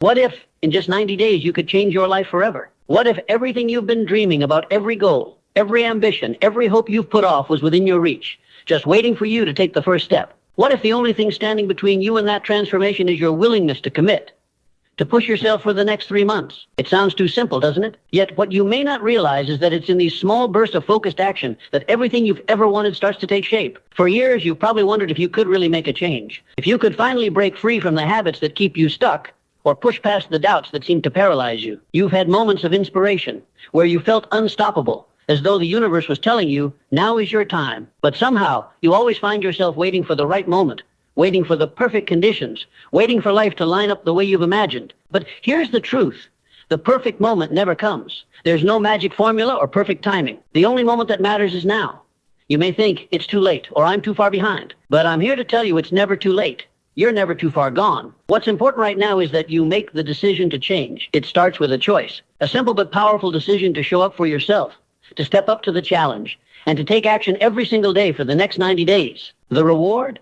What if, in just 90 days, you could change your life forever? What if everything you've been dreaming about, every goal, every ambition, every hope you've put off was within your reach, just waiting for you to take the first step? What if the only thing standing between you and that transformation is your willingness to commit, to push yourself for the next 3 months? It sounds too simple, doesn't it? Yet what you may not realize is that it's in these small bursts of focused action that everything you've ever wanted starts to take shape. For years, you've probably wondered if you could really make a change, if you could finally break free from the habits that keep you stuck, or push past the doubts that seem to paralyze you. You've had moments of inspiration where you felt unstoppable, as though the universe was telling you, now is your time. But somehow, you always find yourself waiting for the right moment, waiting for the perfect conditions, waiting for life to line up the way you've imagined. But here's the truth. The perfect moment never comes. There's no magic formula or perfect timing. The only moment that matters is now. You may think it's too late or I'm too far behind, but I'm here to tell you it's never too late. You're never too far gone. What's important right now is that you make the decision to change. It starts with a choice, a simple but powerful decision to show up for yourself, to step up to the challenge, and to take action every single day for the next 90 days. The reward?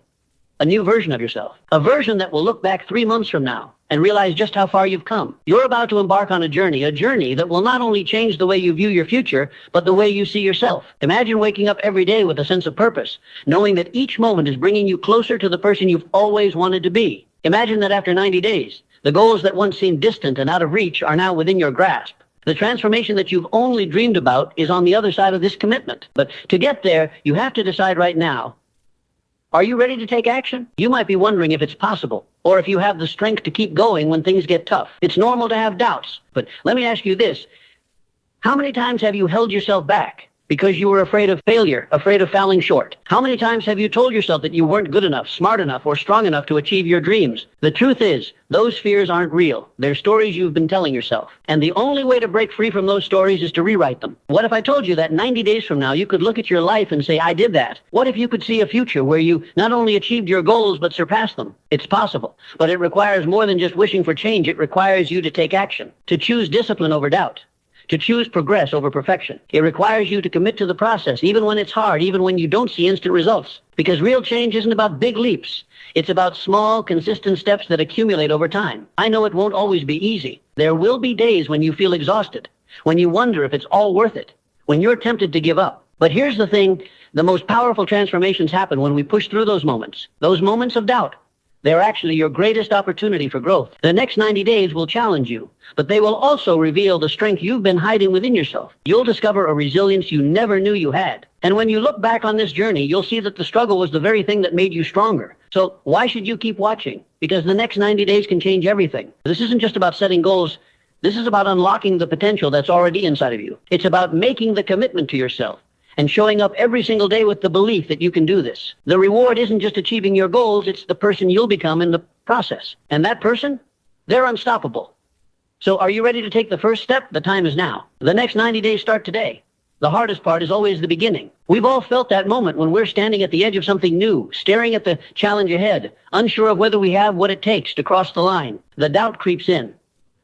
A new version of yourself. A version that will look back 3 months from now and realize just how far you've come. You're about to embark on a journey that will not only change the way you view your future, but the way you see yourself. Imagine waking up every day with a sense of purpose, knowing that each moment is bringing you closer to the person you've always wanted to be. Imagine that after 90 days, the goals that once seemed distant and out of reach are now within your grasp. The transformation that you've only dreamed about is on the other side of this commitment. But to get there, you have to decide right now, are you ready to take action? You might be wondering if it's possible, or if you have the strength to keep going when things get tough. It's normal to have doubts, but let me ask you this. How many times have you held yourself back because you were afraid of failure, afraid of falling short? How many times have you told yourself that you weren't good enough, smart enough, or strong enough to achieve your dreams? The truth is, those fears aren't real. They're stories you've been telling yourself. And the only way to break free from those stories is to rewrite them. What if I told you that 90 days from now, you could look at your life and say, I did that? What if you could see a future where you not only achieved your goals, but surpassed them? It's possible, but it requires more than just wishing for change. It requires you to take action, to choose discipline over doubt, to choose progress over perfection. It requires you to commit to the process, even when it's hard, even when you don't see instant results. Because real change isn't about big leaps. It's about small, consistent steps that accumulate over time. I know it won't always be easy. There will be days when you feel exhausted, when you wonder if it's all worth it, when you're tempted to give up. But here's the thing, the most powerful transformations happen when we push through those moments of doubt. They're actually your greatest opportunity for growth. The next 90 days will challenge you, but they will also reveal the strength you've been hiding within yourself. You'll discover a resilience you never knew you had. And when you look back on this journey, you'll see that the struggle was the very thing that made you stronger. So why should you keep watching? Because the next 90 days can change everything. This isn't just about setting goals. This is about unlocking the potential that's already inside of you. It's about making the commitment to yourself and showing up every single day with the belief that you can do this. The reward isn't just achieving your goals, it's the person you'll become in the process. And that person, they're unstoppable. So are you ready to take the first step? The time is now. The next 90 days start today. The hardest part is always the beginning. We've all felt that moment when we're standing at the edge of something new, staring at the challenge ahead, unsure of whether we have what it takes to cross the line. The doubt creeps in.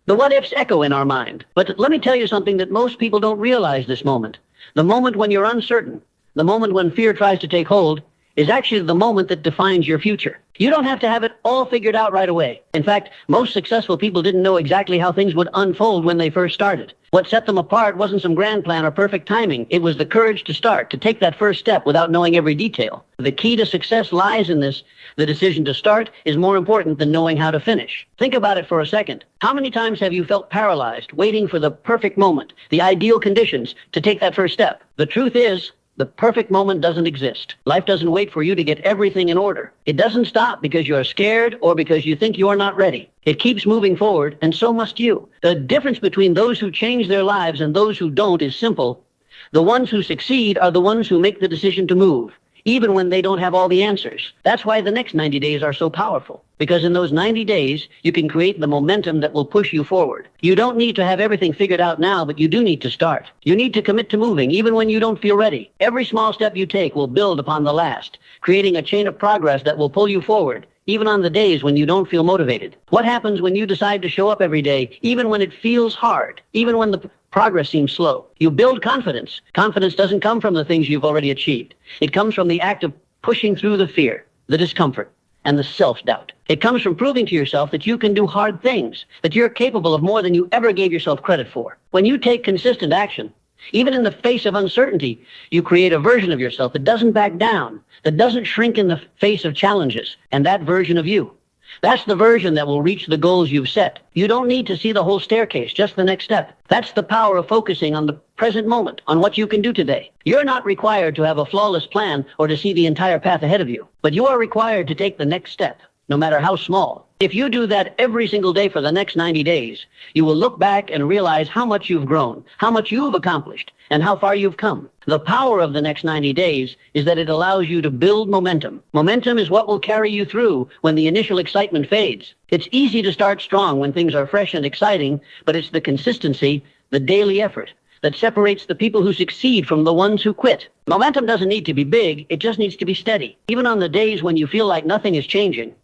The what-ifs echo in our mind. But let me tell you something that most people don't realize this moment. The moment when you're uncertain, the moment when fear tries to take hold, is actually the moment that defines your future. You don't have to have it all figured out right away. In fact, most successful people didn't know exactly how things would unfold when they first started. What set them apart wasn't some grand plan or perfect timing. It was the courage to start, to take that first step without knowing every detail. The key to success lies in this. The decision to start is more important than knowing how to finish. Think about it for a second. How many times have you felt paralyzed, waiting for the perfect moment, the ideal conditions to take that first step? The truth is, the perfect moment doesn't exist. Life doesn't wait for you to get everything in order. It doesn't stop because you're scared or because you think you're not ready. It keeps moving forward, and so must you. The difference between those who change their lives and those who don't is simple. The ones who succeed are the ones who make the decision to move, even when they don't have all the answers. That's why the next 90 days are so powerful. Because in those 90 days, you can create the momentum that will push you forward. You don't need to have everything figured out now, but you do need to start. You need to commit to moving, even when you don't feel ready. Every small step you take will build upon the last, creating a chain of progress that will pull you forward, even on the days when you don't feel motivated. What happens when you decide to show up every day, even when it feels hard, even when the progress seems slow? You build confidence. Confidence doesn't come from the things you've already achieved. It comes from the act of pushing through the fear, the discomfort, and the self-doubt. It comes from proving to yourself that you can do hard things, that you're capable of more than you ever gave yourself credit for. When you take consistent action, even in the face of uncertainty, you create a version of yourself that doesn't back down, that doesn't shrink in the face of challenges, and that version of you. That's the version that will reach the goals you've set. You don't need to see the whole staircase, just the next step. That's the power of focusing on the present moment, on what you can do today. You're not required to have a flawless plan or to see the entire path ahead of you, but you are required to take the next step, no matter how small. If you do that every single day for the next 90 days, you will look back and realize how much you've grown, how much you've accomplished, and how far you've come. The power of the next 90 days is that it allows you to build momentum. Momentum is what will carry you through when the initial excitement fades. It's easy to start strong when things are fresh and exciting, but it's the consistency, the daily effort, that separates the people who succeed from the ones who quit. Momentum doesn't need to be big, it just needs to be steady. Even on the days when you feel like nothing is changing,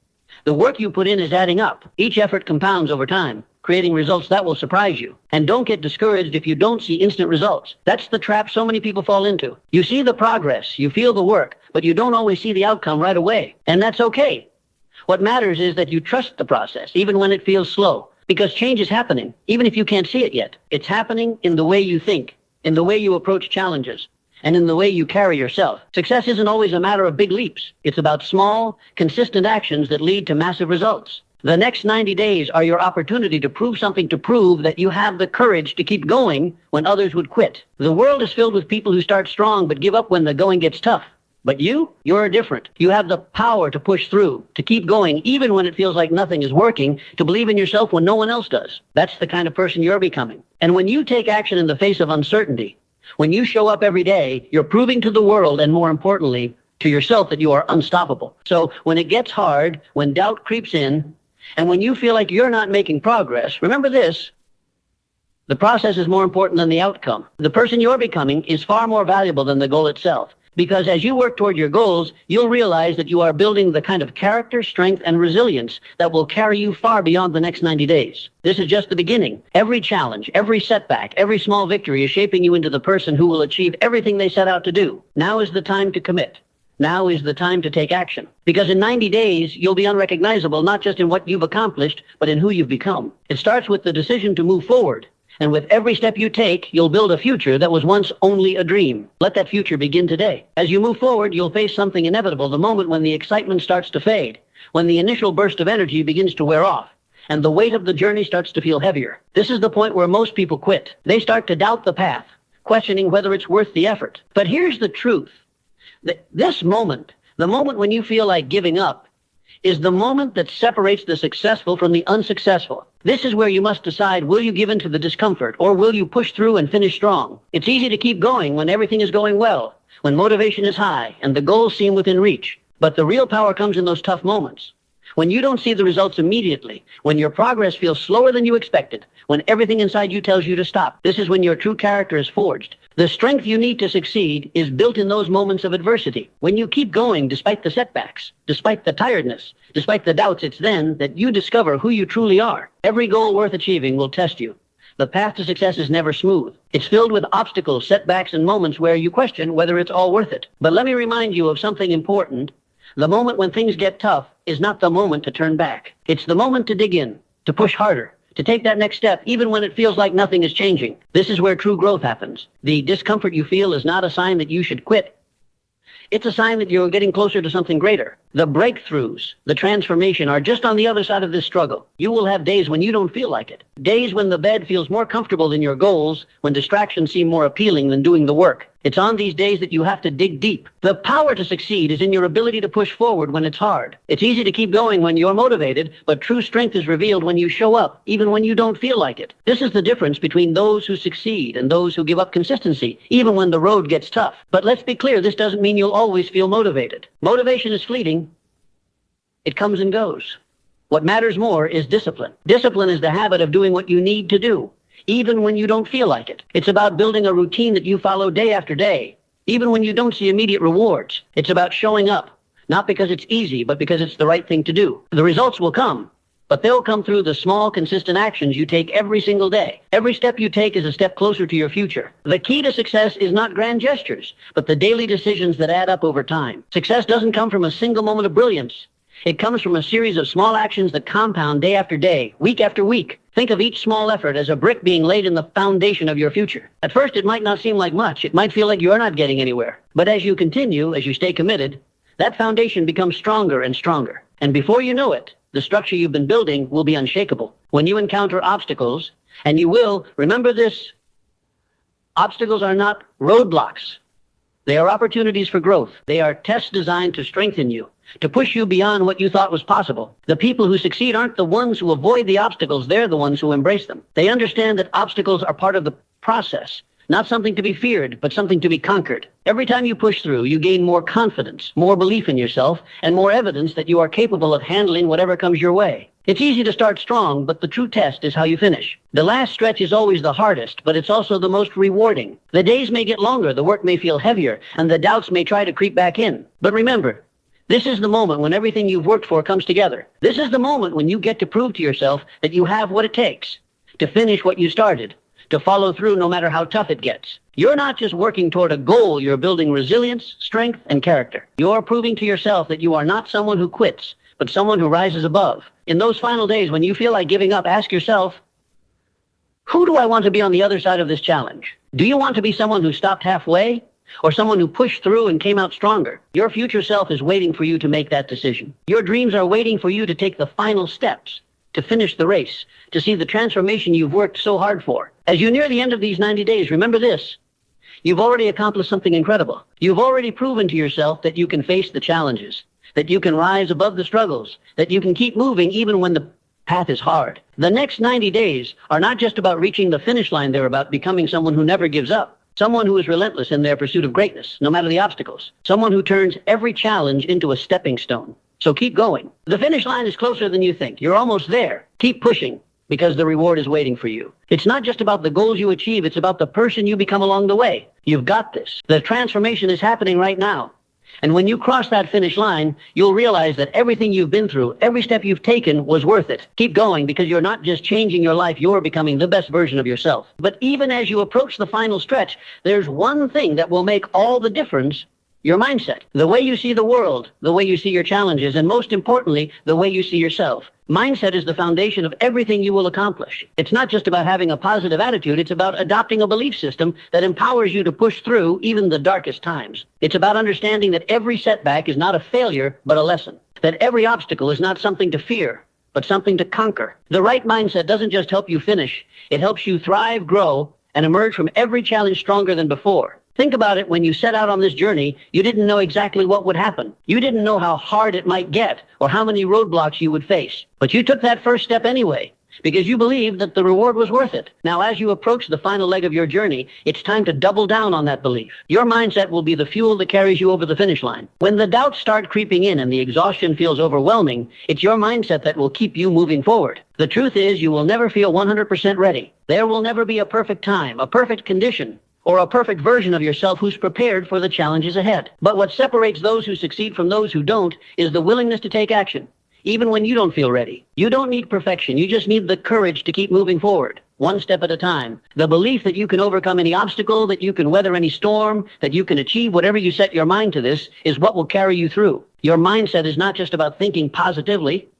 the work you put in is adding up. Each effort compounds over time, creating results that will surprise you. And don't get discouraged if you don't see instant results. That's the trap so many people fall into. You see the progress, you feel the work, but you don't always see the outcome right away. And that's okay. What matters is that you trust the process, even when it feels slow. Because change is happening, even if you can't see it yet. It's happening in the way you think, in the way you approach challenges, and in the way you carry yourself. Success isn't always a matter of big leaps. It's about small, consistent actions that lead to massive results. The next 90 days are your opportunity to prove something, to prove that you have the courage to keep going when others would quit. The world is filled with people who start strong but give up when the going gets tough. But you're different. You have the power to push through, to keep going even when it feels like nothing is working, to believe in yourself when no one else does. That's the kind of person you're becoming. And when you take action in the face of uncertainty, when you show up every day, you're proving to the world, and more importantly, to yourself, that you are unstoppable. So when it gets hard, when doubt creeps in, and when you feel like you're not making progress, remember this: the process is more important than the outcome. The person you're becoming is far more valuable than the goal itself. Because as you work toward your goals, you'll realize that you are building the kind of character, strength, and resilience that will carry you far beyond the next 90 days. This is just the beginning. Every challenge, every setback, every small victory is shaping you into the person who will achieve everything they set out to do. Now is the time to commit. Now is the time to take action. Because in 90 days, you'll be unrecognizable, not just in what you've accomplished, but in who you've become. It starts with the decision to move forward. And with every step you take, you'll build a future that was once only a dream. Let that future begin today. As you move forward, you'll face something inevitable, the moment when the excitement starts to fade, when the initial burst of energy begins to wear off, and the weight of the journey starts to feel heavier. This is the point where most people quit. They start to doubt the path, questioning whether it's worth the effort. But here's the truth. This moment, the moment when you feel like giving up, is the moment that separates the successful from the unsuccessful. This is where you must decide, will you give in to the discomfort, or will you push through and finish strong? It's easy to keep going when everything is going well, when motivation is high and the goals seem within reach. But the real power comes in those tough moments, when you don't see the results immediately, when your progress feels slower than you expected, when everything inside you tells you to stop. This is when your true character is forged. The strength you need to succeed is built in those moments of adversity. When you keep going despite the setbacks, despite the tiredness, despite the doubts, it's then that you discover who you truly are. Every goal worth achieving will test you. The path to success is never smooth. It's filled with obstacles, setbacks, and moments where you question whether it's all worth it. But let me remind you of something important. The moment when things get tough is not the moment to turn back. It's the moment to dig in, to push harder, to take that next step, even when it feels like nothing is changing. This is where true growth happens. The discomfort you feel is not a sign that you should quit. It's a sign that you're getting closer to something greater. The breakthroughs, the transformation are just on the other side of this struggle. You will have days when you don't feel like it. Days when the bed feels more comfortable than your goals, when distractions seem more appealing than doing the work. It's on these days that you have to dig deep. The power to succeed is in your ability to push forward when it's hard. It's easy to keep going when you're motivated, but true strength is revealed when you show up, even when you don't feel like it. This is the difference between those who succeed and those who give up consistency, even when the road gets tough. But let's be clear, this doesn't mean you'll always feel motivated. Motivation is fleeting. It comes and goes. What matters more is discipline. Discipline is the habit of doing what you need to do, even when you don't feel like it. It's about building a routine that you follow day after day, even when you don't see immediate rewards. It's about showing up, not because it's easy, but because it's the right thing to do. The results will come, but they'll come through the small, consistent actions you take every single day. Every step you take is a step closer to your future. The key to success is not grand gestures, but the daily decisions that add up over time. Success doesn't come from a single moment of brilliance. It comes from a series of small actions that compound day after day, week after week. Think of each small effort as a brick being laid in the foundation of your future. At first, it might not seem like much. It might feel like you're not getting anywhere. But as you continue, as you stay committed, that foundation becomes stronger and stronger. And before you know it, the structure you've been building will be unshakable. When you encounter obstacles, and you will, remember this, obstacles are not roadblocks. They are opportunities for growth. They are tests designed to strengthen you, to push you beyond what you thought was possible. The people who succeed aren't the ones who avoid the obstacles. They're the ones who embrace them. They understand that obstacles are part of the process, not something to be feared, but something to be conquered. Every time you push through, you gain more confidence, more belief in yourself, and more evidence that you are capable of handling whatever comes your way. It's easy to start strong, but the true test is how you finish. The last stretch is always the hardest, but it's also the most rewarding. The days may get longer, the work may feel heavier, and the doubts may try to creep back in. But remember, this is the moment when everything you've worked for comes together. This is the moment when you get to prove to yourself that you have what it takes to finish what you started, to follow through no matter how tough it gets. You're not just working toward a goal, you're building resilience, strength, and character. You're proving to yourself that you are not someone who quits, but someone who rises above. In those final days when you feel like giving up, ask yourself, who do I want to be on the other side of this challenge? Do you want to be someone who stopped halfway, or someone who pushed through and came out stronger? Your future self is waiting for you to make that decision. Your dreams are waiting for you to take the final steps, to finish the race, to see the transformation you've worked so hard for. As you near the end of these 90 days, remember this. You've already accomplished something incredible. You've already proven to yourself that you can face the challenges, that you can rise above the struggles, that you can keep moving even when the path is hard. The next 90 days are not just about reaching the finish line, they're about becoming someone who never gives up, someone who is relentless in their pursuit of greatness, no matter the obstacles, someone who turns every challenge into a stepping stone. So keep going. The finish line is closer than you think. You're almost there. Keep pushing, because the reward is waiting for you. It's not just about the goals you achieve, it's about the person you become along the way. You've got this. The transformation is happening right now. And when you cross that finish line, you'll realize that everything you've been through, every step you've taken was worth it. Keep going, because you're not just changing your life, you're becoming the best version of yourself. But even as you approach the final stretch, there's one thing that will make all the difference: your mindset. The way you see the world, the way you see your challenges, and most importantly, the way you see yourself. Mindset is the foundation of everything you will accomplish. It's not just about having a positive attitude, it's about adopting a belief system that empowers you to push through even the darkest times. It's about understanding that every setback is not a failure, but a lesson. That every obstacle is not something to fear, but something to conquer. The right mindset doesn't just help you finish, it helps you thrive, grow, and emerge from every challenge stronger than before. Think about it. When you set out on this journey, you didn't know exactly what would happen. You didn't know how hard it might get or how many roadblocks you would face. But you took that first step anyway, because you believed that the reward was worth it. Now, as you approach the final leg of your journey, it's time to double down on that belief. Your mindset will be the fuel that carries you over the finish line. When the doubts start creeping in and the exhaustion feels overwhelming, it's your mindset that will keep you moving forward. The truth is, you will never feel 100% ready. There will never be a perfect time, a perfect condition, or a perfect version of yourself who's prepared for the challenges ahead. But what separates those who succeed from those who don't is the willingness to take action, even when you don't feel ready. You don't need perfection. You just need the courage to keep moving forward, one step at a time. The belief that you can overcome any obstacle, that you can weather any storm, that you can achieve whatever you set your mind to, this is what will carry you through. Your mindset is not just about thinking positively.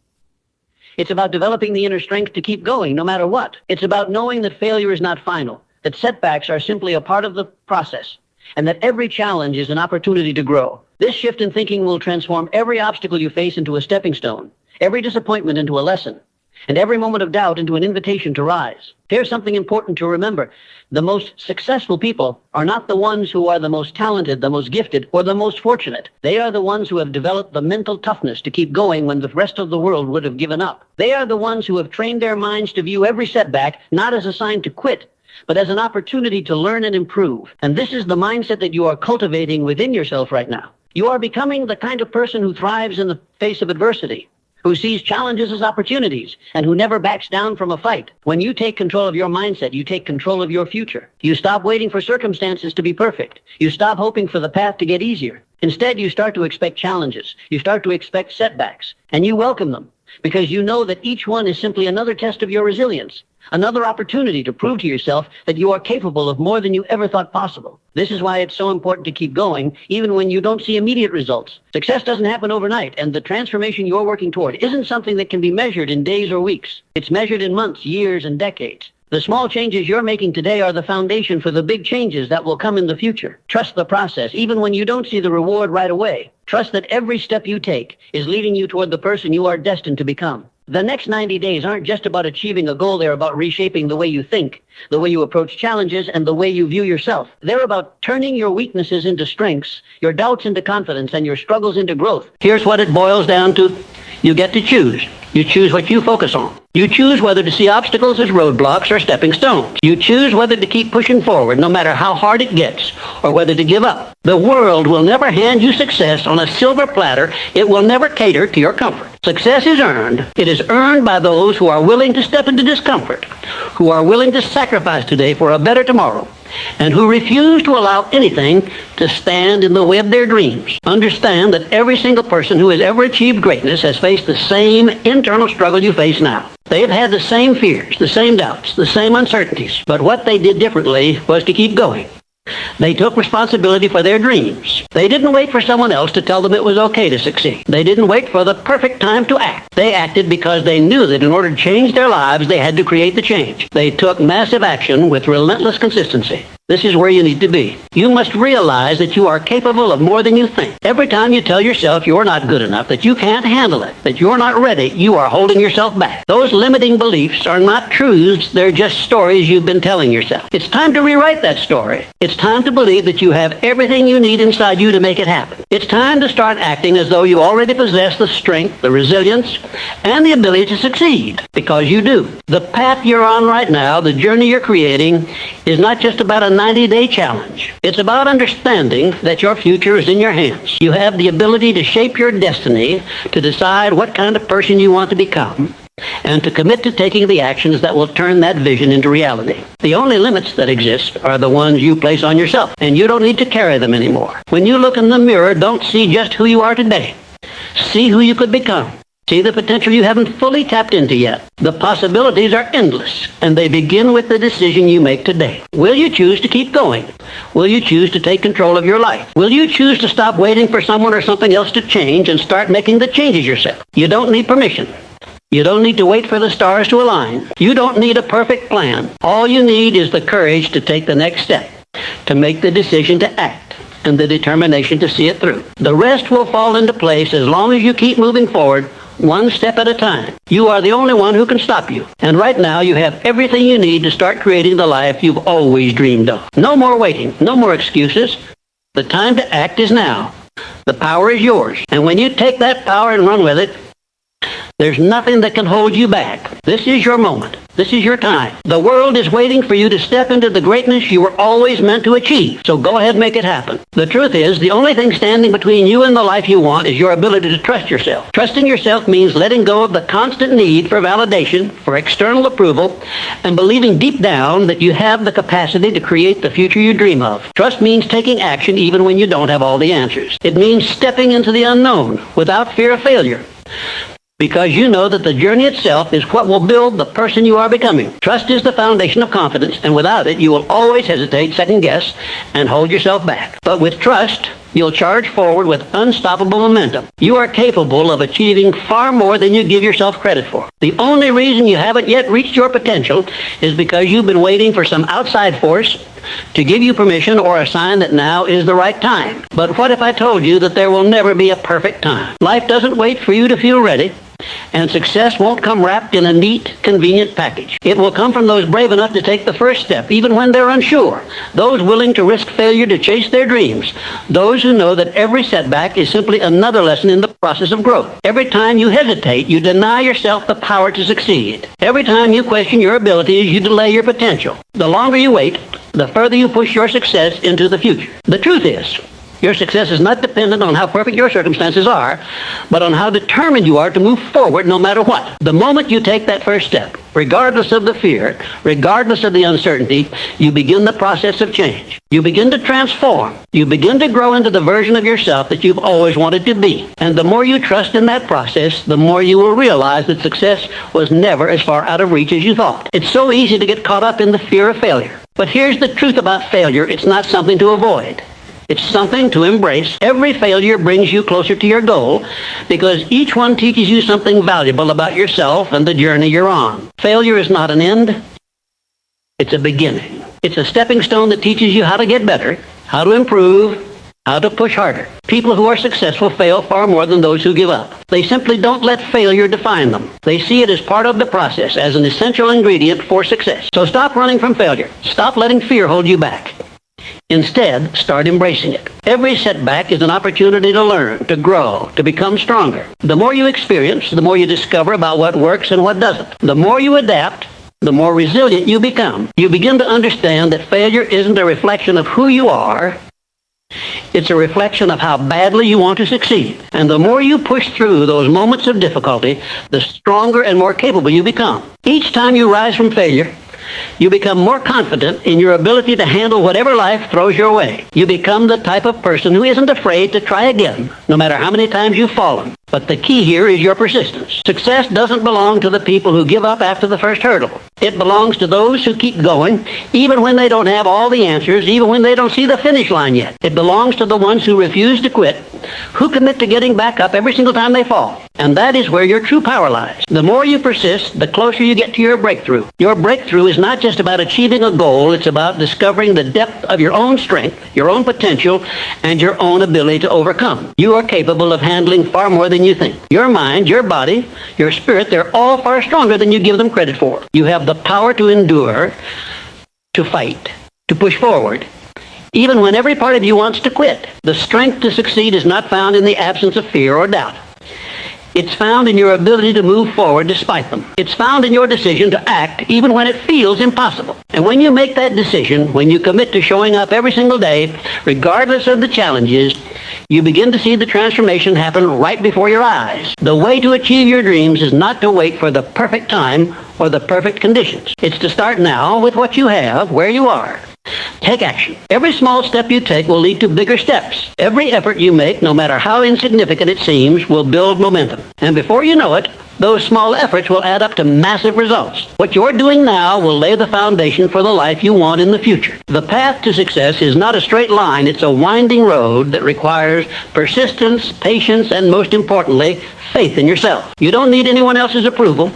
It's about developing the inner strength to keep going no matter what. It's about knowing that failure is not final, that setbacks are simply a part of the process, and that every challenge is an opportunity to grow. This shift in thinking will transform every obstacle you face into a stepping stone, every disappointment into a lesson, and every moment of doubt into an invitation to rise. Here's something important to remember. The most successful people are not the ones who are the most talented, the most gifted, or the most fortunate. They are the ones who have developed the mental toughness to keep going when the rest of the world would have given up. They are the ones who have trained their minds to view every setback not as a sign to quit, but as an opportunity to learn and improve. And this is the mindset that you are cultivating within yourself right now. You are becoming the kind of person who thrives in the face of adversity, who sees challenges as opportunities, and who never backs down from a fight. When you take control of your mindset, you take control of your future. You stop waiting for circumstances to be perfect. You stop hoping for the path to get easier. Instead, you start to expect challenges. You start to expect setbacks, and you welcome them. because you know that each one is simply another test of your resilience, another opportunity to prove to yourself that you are capable of more than you ever thought possible. This is why it's so important to keep going, even when you don't see immediate results. Success doesn't happen overnight, and the transformation you're working toward isn't something that can be measured in days or weeks. It's measured in months, years, and decades. The small changes you're making today are the foundation for the big changes that will come in the future. Trust the process, even when you don't see the reward right away. Trust that every step you take is leading you toward the person you are destined to become. The next 90 days aren't just about achieving a goal. They're about reshaping the way you think, the way you approach challenges, and the way you view yourself. They're about turning your weaknesses into strengths, your doubts into confidence, and your struggles into growth. Here's what it boils down to. You get to choose. You choose what you focus on. You choose whether to see obstacles as roadblocks or stepping stones. You choose whether to keep pushing forward no matter how hard it gets, or whether to give up. The world will never hand you success on a silver platter. It will never cater to your comfort. Success is earned. It is earned by those who are willing to step into discomfort, who are willing to sacrifice today for a better tomorrow, and who refuse to allow anything to stand in the way of their dreams. Understand that every single person who has ever achieved greatness has faced the same internal struggle you face now. They've had the same fears, the same doubts, the same uncertainties, but what they did differently was to keep going. They took responsibility for their dreams. They didn't wait for someone else to tell them it was okay to succeed. They didn't wait for the perfect time to act. They acted because they knew that in order to change their lives, they had to create the change. They took massive action with relentless consistency. This is where you need to be. You must realize that you are capable of more than you think. Every time you tell yourself you're not good enough, that you can't handle it, that you're not ready, you are holding yourself back. Those limiting beliefs are not truths. They're just stories you've been telling yourself. It's time to rewrite that story. It's time to believe that you have everything you need inside you to make it happen. It's time to start acting as though you already possess the strength, the resilience, and the ability to succeed, because you do. The path you're on right now, the journey you're creating, is not just about a 90-day challenge. It's about understanding that your future is in your hands. You have the ability to shape your destiny, to decide what kind of person you want to become, and to commit to taking the actions that will turn that vision into reality. The only limits that exist are the ones you place on yourself, and you don't need to carry them anymore. When you look in the mirror, don't see just who you are today. See who you could become. See the potential you haven't fully tapped into yet. The possibilities are endless, and they begin with the decision you make today. Will you choose to keep going? Will you choose to take control of your life? Will you choose to stop waiting for someone or something else to change and start making the changes yourself? You don't need permission. You don't need to wait for the stars to align. You don't need a perfect plan. All you need is the courage to take the next step, to make the decision to act, and the determination to see it through. The rest will fall into place as long as you keep moving forward, one step at a time. You are the only one who can stop you. And right now, you have everything you need to start creating the life you've always dreamed of. No more waiting. No more excuses. The time to act is now. The power is yours. And when you take that power and run with it, there's nothing that can hold you back. This is your moment. This is your time. The world is waiting for you to step into the greatness you were always meant to achieve. So go ahead and make it happen. The truth is, the only thing standing between you and the life you want is your ability to trust yourself. Trusting yourself means letting go of the constant need for validation, for external approval, and believing deep down that you have the capacity to create the future you dream of. Trust means taking action even when you don't have all the answers. It means stepping into the unknown without fear of failure, because you know that the journey itself is what will build the person you are becoming. Trust is the foundation of confidence, and without it, you will always hesitate, second guess, and hold yourself back. But with trust, you'll charge forward with unstoppable momentum. You are capable of achieving far more than you give yourself credit for. The only reason you haven't yet reached your potential is because you've been waiting for some outside force to give you permission or a sign that now is the right time. But what if I told you that there will never be a perfect time? Life doesn't wait for you to feel ready, and success won't come wrapped in a neat, convenient package. It will come from those brave enough to take the first step, even when they're unsure. Those willing to risk failure to chase their dreams. Those who know that every setback is simply another lesson in the process of growth. Every time you hesitate, you deny yourself the power to succeed. Every time you question your abilities, you delay your potential. The longer you wait, the further you push your success into the future. The truth is, Your success is not dependent on how perfect your circumstances are, but on how determined you are to move forward no matter what. The moment you take that first step, regardless of the fear, regardless of the uncertainty, you begin the process of change. You begin to transform. You begin to grow into the version of yourself that you've always wanted to be. And the more you trust in that process, the more you will realize that success was never as far out of reach as you thought. It's so easy to get caught up in the fear of failure. But here's the truth about failure. It's not something to avoid. It's something to embrace. Every failure brings you closer to your goal because each one teaches you something valuable about yourself and the journey you're on. Failure is not an end. It's a beginning. It's a stepping stone that teaches you how to get better, how to improve, how to push harder. People who are successful fail far more than those who give up. They simply don't let failure define them. They see it as part of the process, as an essential ingredient for success. So stop running from failure. Stop letting fear hold you back. Instead, start embracing it. Every setback is an opportunity to learn, to grow, to become stronger. The more you experience, the more you discover about what works and what doesn't. The more you adapt, the more resilient you become. You begin to understand that failure isn't a reflection of who you are. It's a reflection of how badly you want to succeed. And the more you push through those moments of difficulty, the stronger and more capable you become. Each time you rise from failure, you become more confident in your ability to handle whatever life throws your way. You become the type of person who isn't afraid to try again, no matter how many times you've fallen. But the key here is your persistence. Success doesn't belong to the people who give up after the first hurdle. It belongs to those who keep going, even when they don't have all the answers, even when they don't see the finish line yet. It belongs to the ones who refuse to quit, who commit to getting back up every single time they fall. And that is where your true power lies. The more you persist, the closer you get to your breakthrough. Your breakthrough is not just about achieving a goal, it's about discovering the depth of your own strength, your own potential, and your own ability to overcome. You are capable of handling far more than you think. Your mind, your body, your spirit, they're all far stronger than you give them credit for. You have the power to endure, to fight, to push forward, even when every part of you wants to quit. The strength to succeed is not found in the absence of fear or doubt. It's found in your ability to move forward despite them. It's found in your decision to act even when it feels impossible. And when you make that decision, when you commit to showing up every single day, regardless of the challenges, you begin to see the transformation happen right before your eyes. The way to achieve your dreams is not to wait for the perfect time or the perfect conditions. It's to start now with what you have, where you are. Take action. Every small step you take will lead to bigger steps. Every effort you make, no matter how insignificant it seems, will build momentum. And before you know it, those small efforts will add up to massive results. What you're doing now will lay the foundation for the life you want in the future. The path to success is not a straight line. It's a winding road that requires persistence, patience, and most importantly, faith in yourself. You don't need anyone else's approval.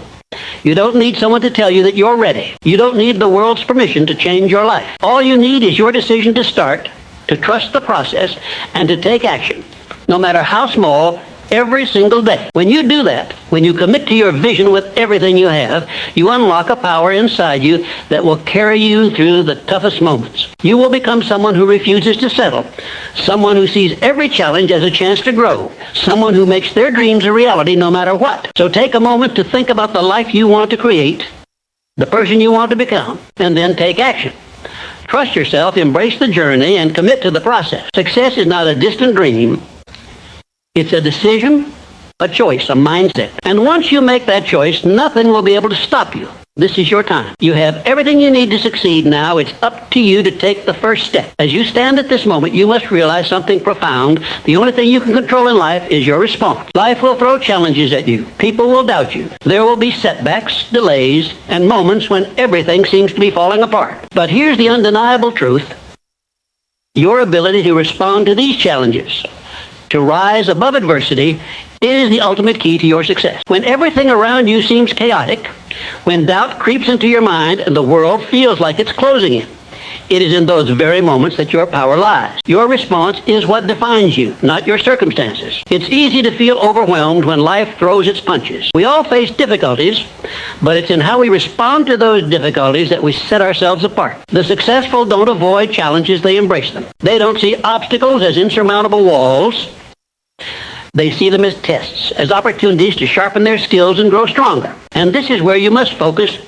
You don't need someone to tell you that you're ready. You don't need the world's permission to change your life. All you need is your decision to start, to trust the process, and to take action, no matter how small, every single day. When you do that, when you commit to your vision with everything you have, you unlock a power inside you that will carry you through the toughest moments. You will become someone who refuses to settle, someone who sees every challenge as a chance to grow, someone who makes their dreams a reality no matter what. So take a moment to think about the life you want to create, the person you want to become, and then take action. Trust yourself, embrace the journey, and commit to the process. Success is not a distant dream. It's a decision, a choice, a mindset. And once you make that choice, nothing will be able to stop you. This is your time. You have everything you need to succeed now. It's up to you to take the first step. As you stand at this moment, you must realize something profound. The only thing you can control in life is your response. Life will throw challenges at you. People will doubt you. There will be setbacks, delays, and moments when everything seems to be falling apart. But here's the undeniable truth. Your ability to respond to these challenges, to rise above adversity, is the ultimate key to your success. When everything around you seems chaotic, when doubt creeps into your mind and the world feels like it's closing in, it is in those very moments that your power lies. Your response is what defines you, not your circumstances. It's easy to feel overwhelmed when life throws its punches. We all face difficulties, but it's in how we respond to those difficulties that we set ourselves apart. The successful don't avoid challenges, they embrace them. They don't see obstacles as insurmountable walls. They see them as tests, as opportunities to sharpen their skills and grow stronger. And this is where you must focus.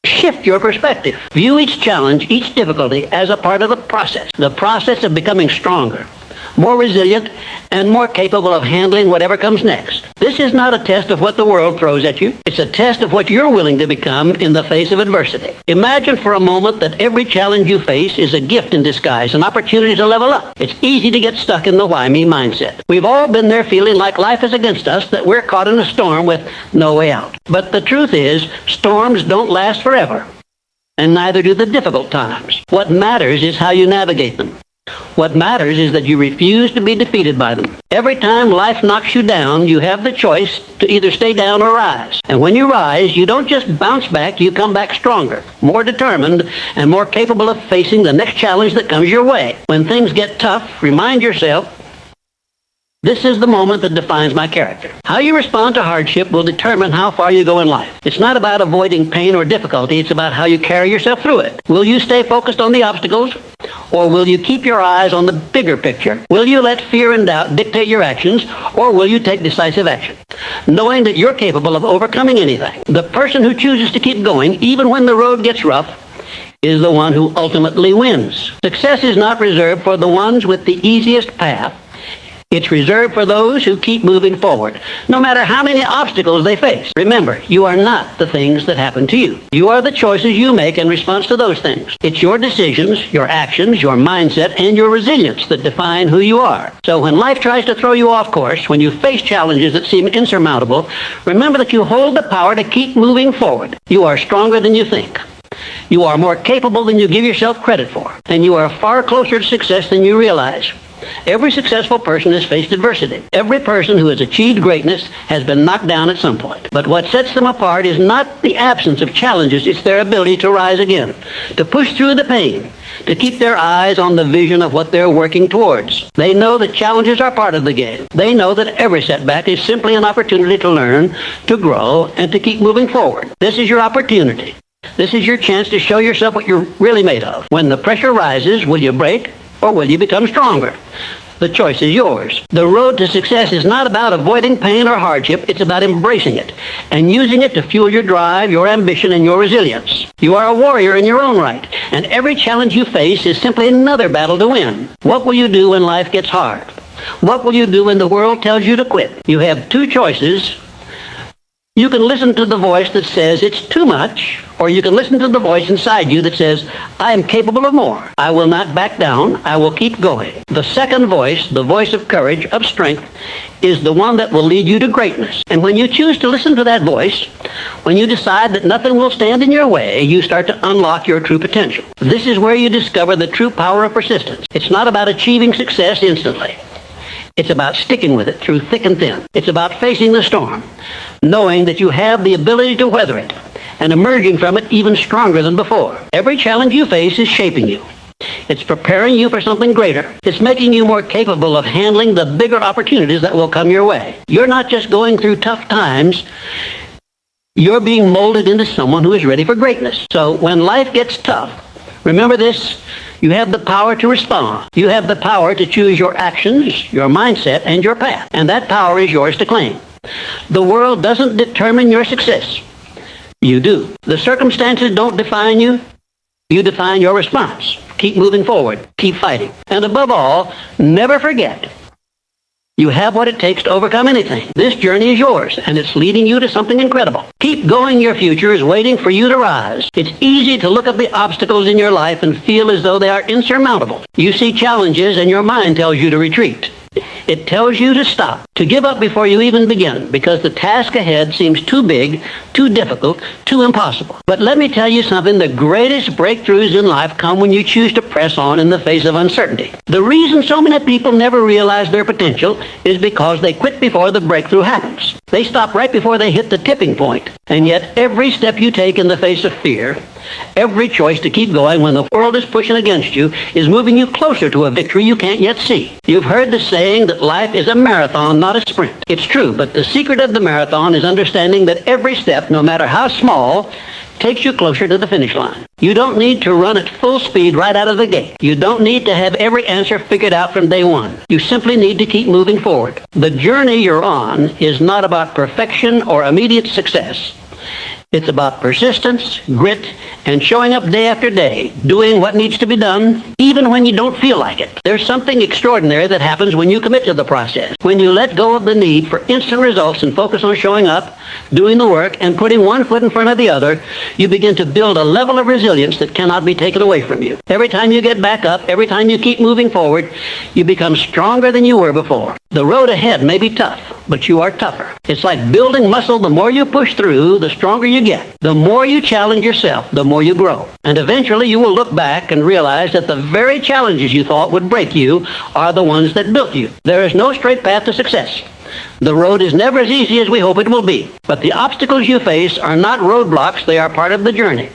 Shift your perspective. View each challenge, each difficulty as a part of the process of becoming stronger, more resilient, and more capable of handling whatever comes next. This is not a test of what the world throws at you. It's a test of what you're willing to become in the face of adversity. Imagine for a moment that every challenge you face is a gift in disguise, an opportunity to level up. It's easy to get stuck in the why me mindset. We've all been there feeling like life is against us, that we're caught in a storm with no way out. But the truth is, storms don't last forever, and neither do the difficult times. What matters is how you navigate them. What matters is that you refuse to be defeated by them. Every time life knocks you down, you have the choice to either stay down or rise. And when you rise, you don't just bounce back, you come back stronger, more determined, and more capable of facing the next challenge that comes your way. When things get tough, remind yourself, this is the moment that defines my character. How you respond to hardship will determine how far you go in life. It's not about avoiding pain or difficulty, it's about how you carry yourself through it. Will you stay focused on the obstacles, or will you keep your eyes on the bigger picture? Will you let fear and doubt dictate your actions, or will you take decisive action, knowing that you're capable of overcoming anything? The person who chooses to keep going, even when the road gets rough, is the one who ultimately wins. Success is not reserved for the ones with the easiest path. It's reserved for those who keep moving forward, no matter how many obstacles they face. Remember, you are not the things that happen to you. You are the choices you make in response to those things. It's your decisions, your actions, your mindset, and your resilience that define who you are. So when life tries to throw you off course, when you face challenges that seem insurmountable, remember that you hold the power to keep moving forward. You are stronger than you think. You are more capable than you give yourself credit for. And you are far closer to success than you realize. Every successful person has faced adversity. Every person who has achieved greatness has been knocked down at some point. But what sets them apart is not the absence of challenges, it's their ability to rise again, to push through the pain, to keep their eyes on the vision of what they're working towards. They know that challenges are part of the game. They know that every setback is simply an opportunity to learn, to grow, and to keep moving forward. This is your opportunity. This is your chance to show yourself what you're really made of. When the pressure rises, will you break? Or will you become stronger? The choice is yours. The road to success is not about avoiding pain or hardship. It's about embracing it and using it to fuel your drive, your ambition, and your resilience. You are a warrior in your own right, and every challenge you face is simply another battle to win. What will you do when life gets hard? What will you do when the world tells you to quit? You have two choices. You can listen to the voice that says it's too much, or you can listen to the voice inside you that says, I am capable of more. I will not back down. I will keep going. The second voice, the voice of courage, of strength, is the one that will lead you to greatness. And when you choose to listen to that voice, when you decide that nothing will stand in your way, you start to unlock your true potential. This is where you discover the true power of persistence. It's not about achieving success instantly. It's about sticking with it through thick and thin. It's about facing the storm, knowing that you have the ability to weather it, and emerging from it even stronger than before. Every challenge you face is shaping you. It's preparing you for something greater. It's making you more capable of handling the bigger opportunities that will come your way. You're not just going through tough times. You're being molded into someone who is ready for greatness. So when life gets tough, remember this. You have the power to respond. You have the power to choose your actions, your mindset, and your path. And that power is yours to claim. The world doesn't determine your success. You do. The circumstances don't define you. You define your response. Keep moving forward. Keep fighting. And above all, never forget, you have what it takes to overcome anything. This journey is yours, and it's leading you to something incredible. Keep going. Your future is waiting for you to rise. It's easy to look at the obstacles in your life and feel as though they are insurmountable. You see challenges, and your mind tells you to retreat. It tells you to stop, to give up before you even begin, because the task ahead seems too big, too difficult, too impossible. But let me tell you something, the greatest breakthroughs in life come when you choose to press on in the face of uncertainty. The reason so many people never realize their potential is because they quit before the breakthrough happens. They stop right before they hit the tipping point. And yet every step you take in the face of fear, every choice to keep going when the world is pushing against you, is moving you closer to a victory you can't yet see. You've heard the saying that life is a marathon, not a sprint. It's true, but the secret of the marathon is understanding that every step, no matter how small, takes you closer to the finish line. You don't need to run at full speed right out of the gate. You don't need to have every answer figured out from day one. You simply need to keep moving forward. The journey you're on is not about perfection or immediate success. It's about persistence, grit, and showing up day after day, doing what needs to be done, even when you don't feel like it. There's something extraordinary that happens when you commit to the process. When you let go of the need for instant results and focus on showing up, doing the work, and putting one foot in front of the other, you begin to build a level of resilience that cannot be taken away from you. Every time you get back up, every time you keep moving forward, you become stronger than you were before. The road ahead may be tough, but you are tougher. It's like building muscle. The more you push through, the stronger you get. The more you challenge yourself, the more you grow. And eventually you will look back and realize that the very challenges you thought would break you are the ones that built you. There is no straight path to success. The road is never as easy as we hope it will be. But the obstacles you face are not roadblocks, they are part of the journey.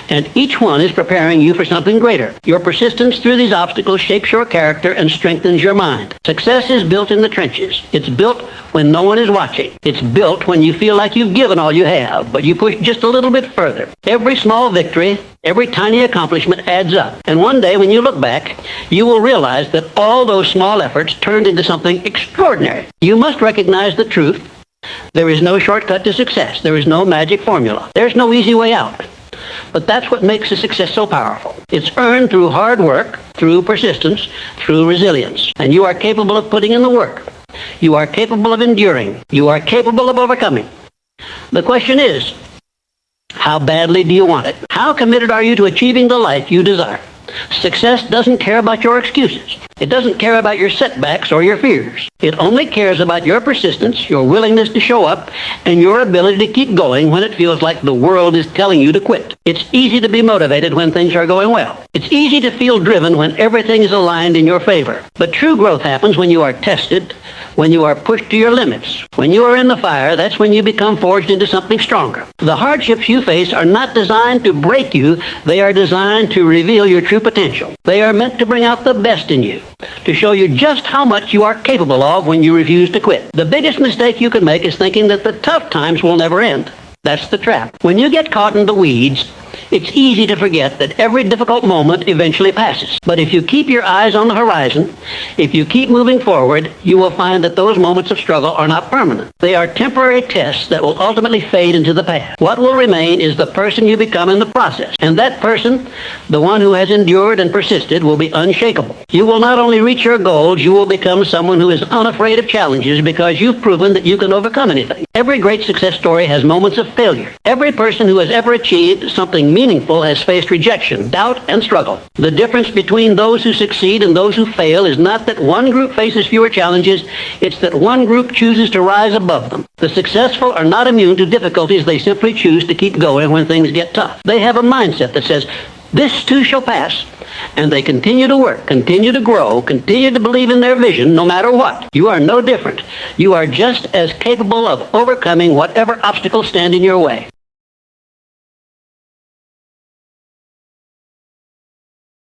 And each one is preparing you for something greater. Your persistence through these obstacles shapes your character and strengthens your mind. Success is built in the trenches. It's built when no one is watching. It's built when you feel like you've given all you have, but you push just a little bit further. Every small victory, every tiny accomplishment adds up. And one day when you look back, you will realize that all those small efforts turned into something extraordinary. You must recognize the truth. There is no shortcut to success. There is no magic formula. There's no easy way out. But that's what makes a success so powerful. It's earned through hard work, through persistence, through resilience. And you are capable of putting in the work. You are capable of enduring. You are capable of overcoming. The question is, how badly do you want it? How committed are you to achieving the life you desire? Success doesn't care about your excuses. It doesn't care about your setbacks or your fears. It only cares about your persistence, your willingness to show up, and your ability to keep going when it feels like the world is telling you to quit. It's easy to be motivated when things are going well. It's easy to feel driven when everything is aligned in your favor. But true growth happens when you are tested, when you are pushed to your limits. When you are in the fire, that's when you become forged into something stronger. The hardships you face are not designed to break you. They are designed to reveal your true potential. They are meant to bring out the best in you, to show you just how much you are capable of when you refuse to quit. The biggest mistake you can make is thinking that the tough times will never end. That's the trap. When you get caught in the weeds, it's easy to forget that every difficult moment eventually passes. But if you keep your eyes on the horizon, if you keep moving forward, you will find that those moments of struggle are not permanent. They are temporary tests that will ultimately fade into the past. What will remain is the person you become in the process. And that person, the one who has endured and persisted, will be unshakable. You will not only reach your goals, you will become someone who is unafraid of challenges because you've proven that you can overcome anything. Every great success story has moments of failure. Every person who has ever achieved something meaningful has faced rejection, doubt, and struggle. The difference between those who succeed and those who fail is not that one group faces fewer challenges, it's that one group chooses to rise above them. The successful are not immune to difficulties, they simply choose to keep going when things get tough. They have a mindset that says, this too shall pass. And they continue to work, continue to grow, continue to believe in their vision no matter what. You are no different. You are just as capable of overcoming whatever obstacles stand in your way.